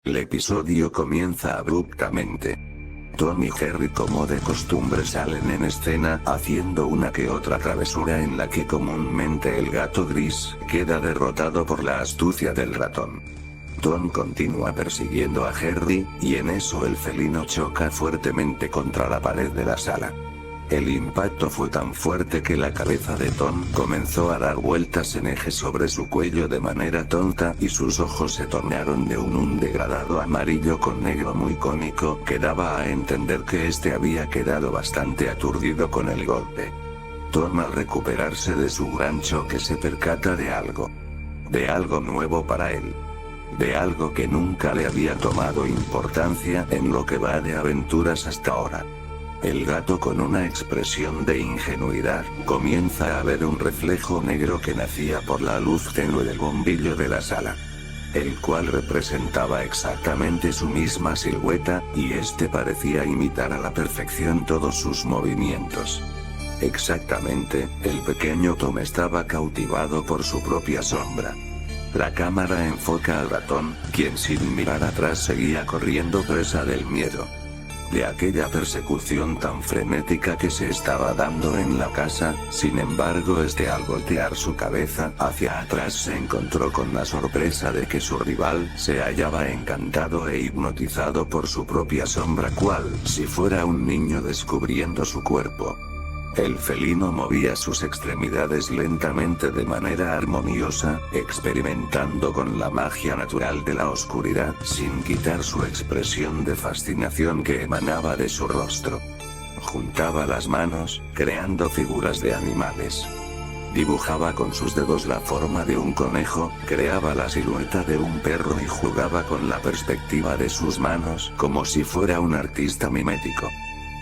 El episodio comienza abruptamente. Tom y Jerry, como de costumbre, salen en escena haciendo una que otra travesura en la que comúnmente el gato gris queda derrotado por la astucia del ratón. Tom continúa persiguiendo a Jerry, y en eso el felino choca fuertemente contra la pared de la sala. El impacto fue tan fuerte que la cabeza de Tom comenzó a dar vueltas en eje sobre su cuello de manera tonta y sus ojos se tornaron de un degradado amarillo con negro muy cómico que daba a entender que este había quedado bastante aturdido con el golpe. Tom, al recuperarse de su gran choque, se percata de algo nuevo para él. De algo que nunca le había tomado importancia en lo que va de aventuras hasta ahora. El gato, con una expresión de ingenuidad, comienza a ver un reflejo negro que nacía por la luz tenue del bombillo de la sala, el cual representaba exactamente su misma silueta, y este parecía imitar a la perfección todos sus movimientos. Exactamente, el pequeño Tom estaba cautivado por su propia sombra. La cámara enfoca al ratón, quien sin mirar atrás seguía corriendo presa del miedo. De aquella persecución tan frenética que se estaba dando en la casa. Sin embargo, al voltear su cabeza hacia atrás, se encontró con la sorpresa de que su rival se hallaba encantado e hipnotizado por su propia sombra, cual si fuera un niño descubriendo su cuerpo. El felino movía sus extremidades lentamente de manera armoniosa, experimentando con la magia natural de la oscuridad, sin quitar su expresión de fascinación que emanaba de su rostro. Juntaba las manos, creando figuras de animales. Dibujaba con sus dedos la forma de un conejo, creaba la silueta de un perro y jugaba con la perspectiva de sus manos como si fuera un artista mimético.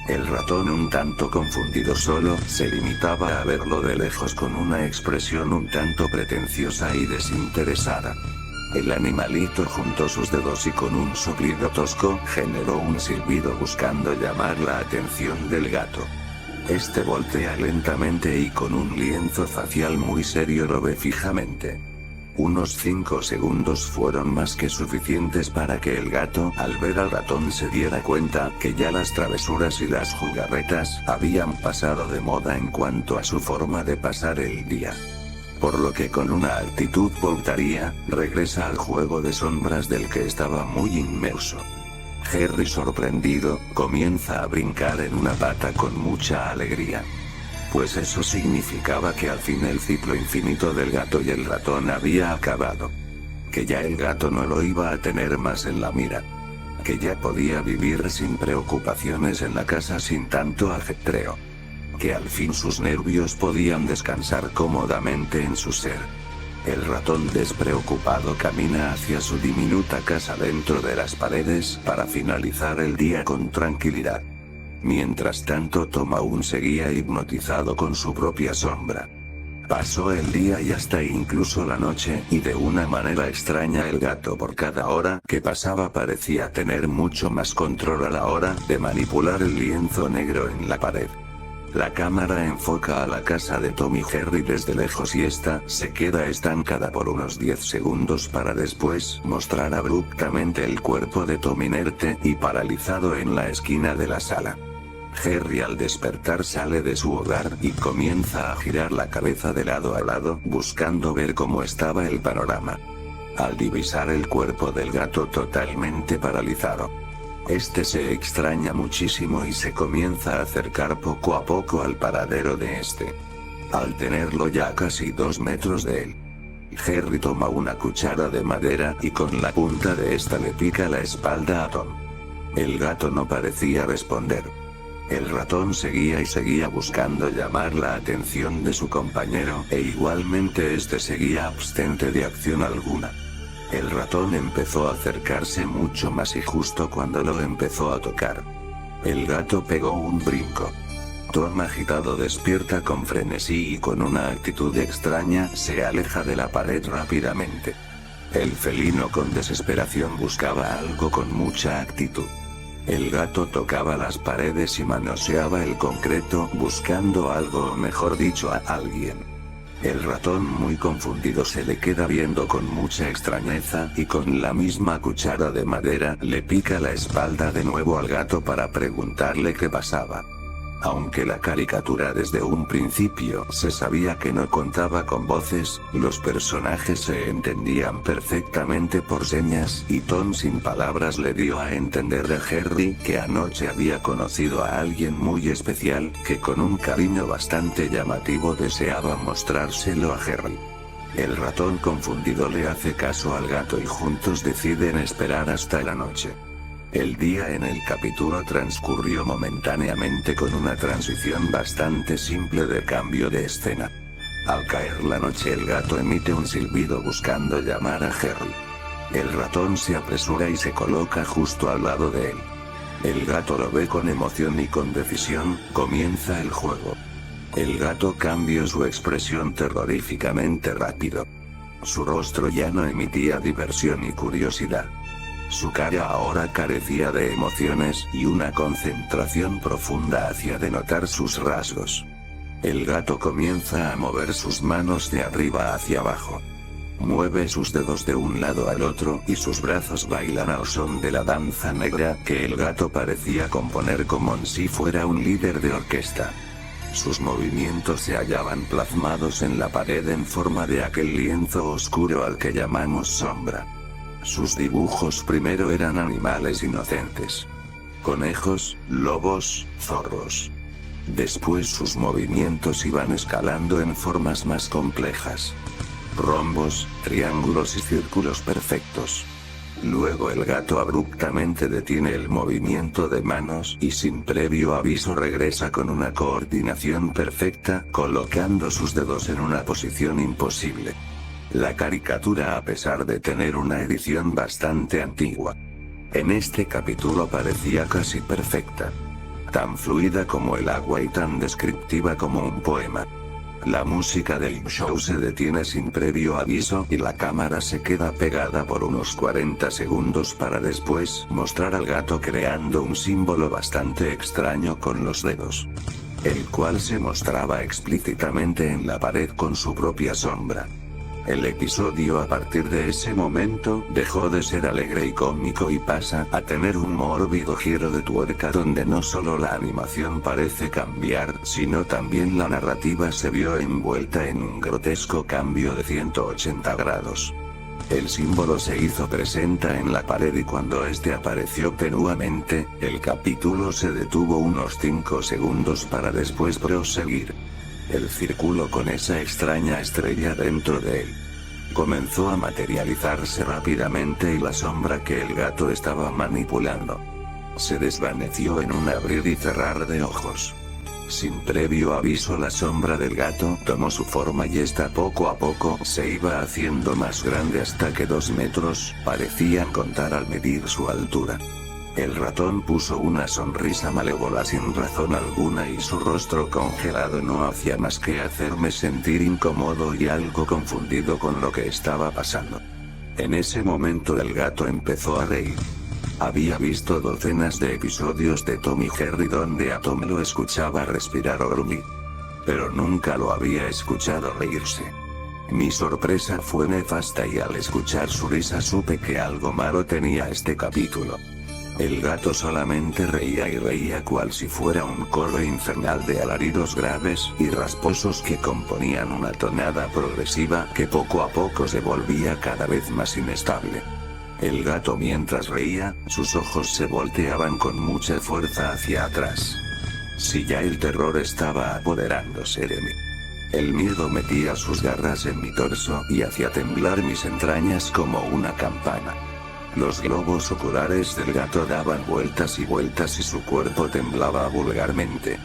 El ratón, un tanto confundido, solo se limitaba a verlo de lejos con una expresión un tanto pretenciosa y desinteresada. El animalito juntó sus dedos y con un soplido tosco generó un silbido buscando llamar la atención del gato. Este voltea lentamente y con un lienzo facial muy serio lo ve fijamente. Unos 5 segundos fueron más que suficientes para que el gato, al ver al ratón, se diera cuenta que ya las travesuras y las jugarretas habían pasado de moda en cuanto a su forma de pasar el día. Por lo que, con una actitud voluntaria, regresa al juego de sombras del que estaba muy inmerso. Jerry, sorprendido, comienza a brincar en una pata con mucha alegría. Pues eso significaba que al fin el ciclo infinito del gato y el ratón había acabado. Que ya el gato no lo iba a tener más en la mira. Que ya podía vivir sin preocupaciones en la casa sin tanto ajetreo. Que al fin sus nervios podían descansar cómodamente en su ser. El ratón, despreocupado, camina hacia su diminuta casa dentro de las paredes para finalizar el día con tranquilidad. Mientras tanto, Tom aún seguía hipnotizado con su propia sombra. Pasó el día y hasta incluso la noche, y de una manera extraña el gato, por cada hora que pasaba, parecía tener mucho más control a la hora de manipular el lienzo negro en la pared. La cámara enfoca a la casa de Tom y Jerry desde lejos y esta se queda estancada por unos 10 segundos para después mostrar abruptamente el cuerpo de Tom inerte y paralizado en la esquina de la sala. Jerry, al despertar, sale de su hogar y comienza a girar la cabeza de lado a lado buscando ver cómo estaba el panorama. Al divisar el cuerpo del gato totalmente paralizado, este se extraña muchísimo y se comienza a acercar poco a poco al paradero de este. Al tenerlo ya a casi 2 metros de él, Jerry toma una cuchara de madera y con la punta de esta le pica la espalda a Tom. El gato no parecía responder. El ratón seguía y seguía buscando llamar la atención de su compañero, e igualmente este seguía abstente de acción alguna. El ratón empezó a acercarse mucho más y justo cuando lo empezó a tocar, el gato pegó un brinco. Tom agitado despierta con frenesí y con una actitud extraña se aleja de la pared rápidamente. El felino con desesperación buscaba algo con mucha actitud. El gato tocaba las paredes y manoseaba el concreto buscando algo o mejor dicho a alguien. El ratón muy confundido se le queda viendo con mucha extrañeza y con la misma cuchara de madera le pica la espalda de nuevo al gato para preguntarle qué pasaba. Aunque la caricatura desde un principio se sabía que no contaba con voces, los personajes se entendían perfectamente por señas y Tom sin palabras le dio a entender a Harry que anoche había conocido a alguien muy especial que con un cariño bastante llamativo deseaba mostrárselo a Harry. El ratón confundido le hace caso al gato y juntos deciden esperar hasta la noche. El día en el capítulo transcurrió momentáneamente con una transición bastante simple de cambio de escena. Al caer la noche el gato emite un silbido buscando llamar a Harry. El ratón se apresura y se coloca justo al lado de él. El gato lo ve con emoción y con decisión, comienza el juego. El gato cambió su expresión terroríficamente rápido. Su rostro ya no emitía diversión y curiosidad. Su cara ahora carecía de emociones y una concentración profunda hacía denotar sus rasgos. El gato comienza a mover sus manos de arriba hacia abajo. Mueve sus dedos de un lado al otro y sus brazos bailan al son de la danza negra que el gato parecía componer como si fuera un líder de orquesta. Sus movimientos se hallaban plasmados en la pared en forma de aquel lienzo oscuro al que llamamos sombra. Sus dibujos primero eran animales inocentes. Conejos, lobos, zorros. Después sus movimientos iban escalando en formas más complejas. Rombos, triángulos y círculos perfectos. Luego el gato abruptamente detiene el movimiento de manos y sin previo aviso regresa con una coordinación perfecta, colocando sus dedos en una posición imposible. La caricatura a pesar de tener una edición bastante antigua, en este capítulo parecía casi perfecta. Tan fluida como el agua y tan descriptiva como un poema. La música del show se detiene sin previo aviso y la cámara se queda pegada por unos 40 segundos para después mostrar al gato creando un símbolo bastante extraño con los dedos, el cual se mostraba explícitamente en la pared con su propia sombra. El episodio a partir de ese momento dejó de ser alegre y cómico y pasa a tener un mórbido giro de tuerca donde no solo la animación parece cambiar, sino también la narrativa se vio envuelta en un grotesco cambio de 180 grados. El símbolo se hizo presente en la pared y cuando este apareció tenuamente, el capítulo se detuvo unos 5 segundos para después proseguir. El círculo con esa extraña estrella dentro de él comenzó a materializarse rápidamente y la sombra que el gato estaba manipulando se desvaneció en un abrir y cerrar de ojos. Sin previo aviso la sombra del gato tomó su forma y esta poco a poco se iba haciendo más grande hasta que 2 metros parecían contar al medir su altura. El ratón puso una sonrisa malévola sin razón alguna y su rostro congelado no hacía más que hacerme sentir incómodo y algo confundido con lo que estaba pasando. En ese momento el gato empezó a reír. Había visto docenas de episodios de Tom y Jerry donde a Tom lo escuchaba respirar o gruñir, pero nunca lo había escuchado reírse. Mi sorpresa fue nefasta y al escuchar su risa supe que algo malo tenía este capítulo. El gato solamente reía y reía cual si fuera un coro infernal de alaridos graves y rasposos que componían una tonada progresiva que poco a poco se volvía cada vez más inestable. El gato mientras reía, sus ojos se volteaban con mucha fuerza hacia atrás. Si ya el terror estaba apoderándose de mí, el miedo metía sus garras en mi torso y hacía temblar mis entrañas como una campana. Los globos oculares del gato daban vueltas y vueltas y su cuerpo temblaba vulgarmente.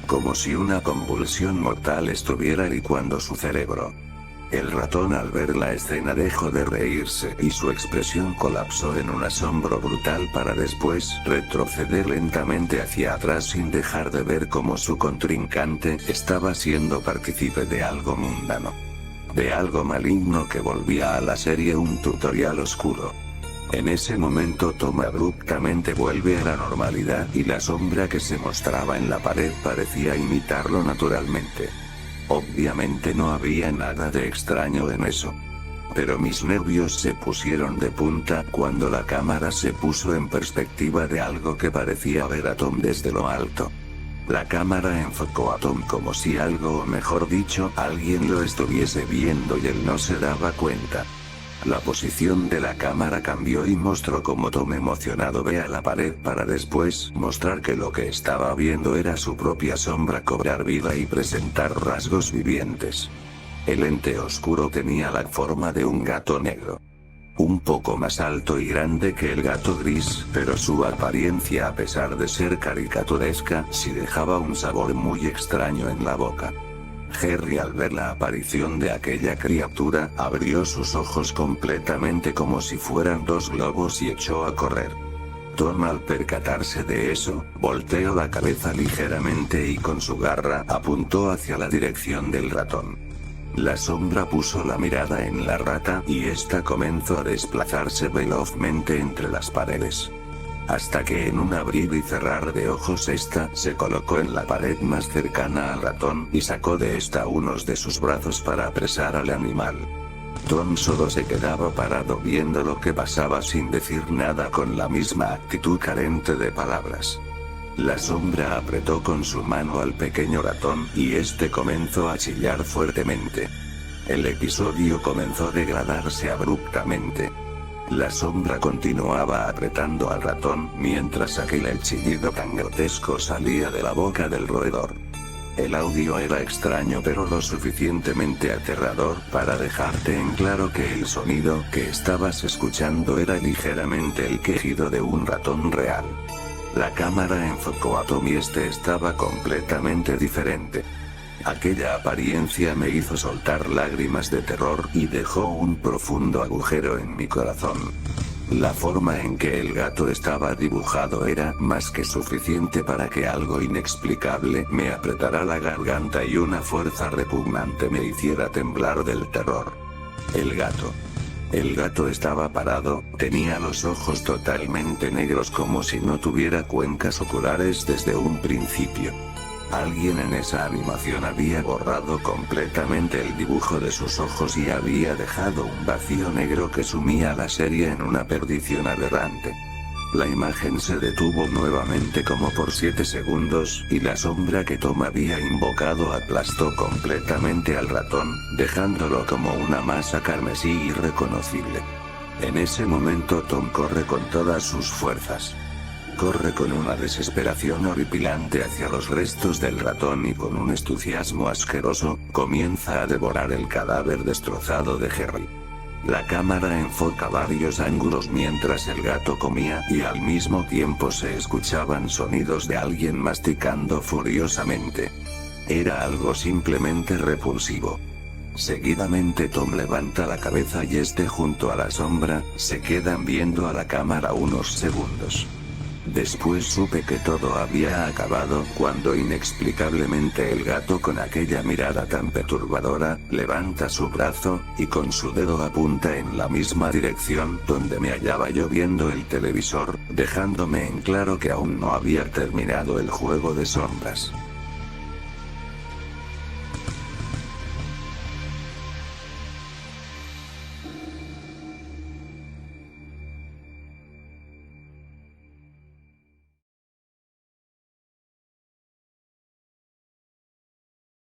Como si una convulsión mortal estuviera licuando su cerebro. El ratón al ver la escena dejó de reírse y su expresión colapsó en un asombro brutal para después retroceder lentamente hacia atrás sin dejar de ver cómo su contrincante estaba siendo partícipe de algo mundano. De algo maligno que volvía a la serie un tutorial oscuro. En ese momento Tom abruptamente vuelve a la normalidad y la sombra que se mostraba en la pared parecía imitarlo naturalmente. Obviamente no había nada de extraño en eso. Pero mis nervios se pusieron de punta cuando la cámara se puso en perspectiva de algo que parecía ver a Tom desde lo alto. La cámara enfocó a Tom como si algo, o mejor dicho, alguien lo estuviese viendo y él no se daba cuenta. La posición de la cámara cambió y mostró cómo Tom emocionado ve a la pared para después mostrar que lo que estaba viendo era su propia sombra cobrar vida y presentar rasgos vivientes. El ente oscuro tenía la forma de un gato negro. Un poco más alto y grande que el gato gris, pero su apariencia a pesar de ser caricaturesca sí dejaba un sabor muy extraño en la boca. Harry al ver la aparición de aquella criatura, abrió sus ojos completamente como si fueran dos globos y echó a correr. Tom al percatarse de eso, volteó la cabeza ligeramente y con su garra apuntó hacia la dirección del ratón. La sombra puso la mirada en la rata y ésta comenzó a desplazarse velozmente entre las paredes. Hasta que en un abrir y cerrar de ojos ésta se colocó en la pared más cercana al ratón y sacó de ésta unos de sus brazos para apresar al animal. Tom solo se quedaba parado viendo lo que pasaba sin decir nada con la misma actitud carente de palabras. La sombra apretó con su mano al pequeño ratón y este comenzó a chillar fuertemente. El episodio comenzó a degradarse abruptamente. La sombra continuaba apretando al ratón mientras aquel chillido tan grotesco salía de la boca del roedor. El audio era extraño pero lo suficientemente aterrador para dejarte en claro que el sonido que estabas escuchando era ligeramente el quejido de un ratón real. La cámara enfocó a Tom y este estaba completamente diferente. Aquella apariencia me hizo soltar lágrimas de terror y dejó un profundo agujero en mi corazón. La forma en que el gato estaba dibujado era más que suficiente para que algo inexplicable me apretara la garganta y una fuerza repugnante me hiciera temblar del terror. El gato. El gato estaba parado, tenía los ojos totalmente negros como si no tuviera cuencas oculares desde un principio. Alguien en esa animación había borrado completamente el dibujo de sus ojos y había dejado un vacío negro que sumía a la serie en una perdición aberrante. La imagen se detuvo nuevamente como por 7 segundos, y la sombra que Tom había invocado aplastó completamente al ratón, dejándolo como una masa carmesí irreconocible. En ese momento Tom corre con todas sus fuerzas. Corre con una desesperación horripilante hacia los restos del ratón y con un entusiasmo asqueroso, comienza a devorar el cadáver destrozado de Harry. La cámara enfoca varios ángulos mientras el gato comía y al mismo tiempo se escuchaban sonidos de alguien masticando furiosamente. Era algo simplemente repulsivo. Seguidamente Tom levanta la cabeza y junto a la sombra, se quedan viendo a la cámara unos segundos. Después supe que todo había acabado cuando inexplicablemente el gato con aquella mirada tan perturbadora, levanta su brazo, y con su dedo apunta en la misma dirección donde me hallaba yo viendo el televisor, dejándome en claro que aún no había terminado el juego de sombras.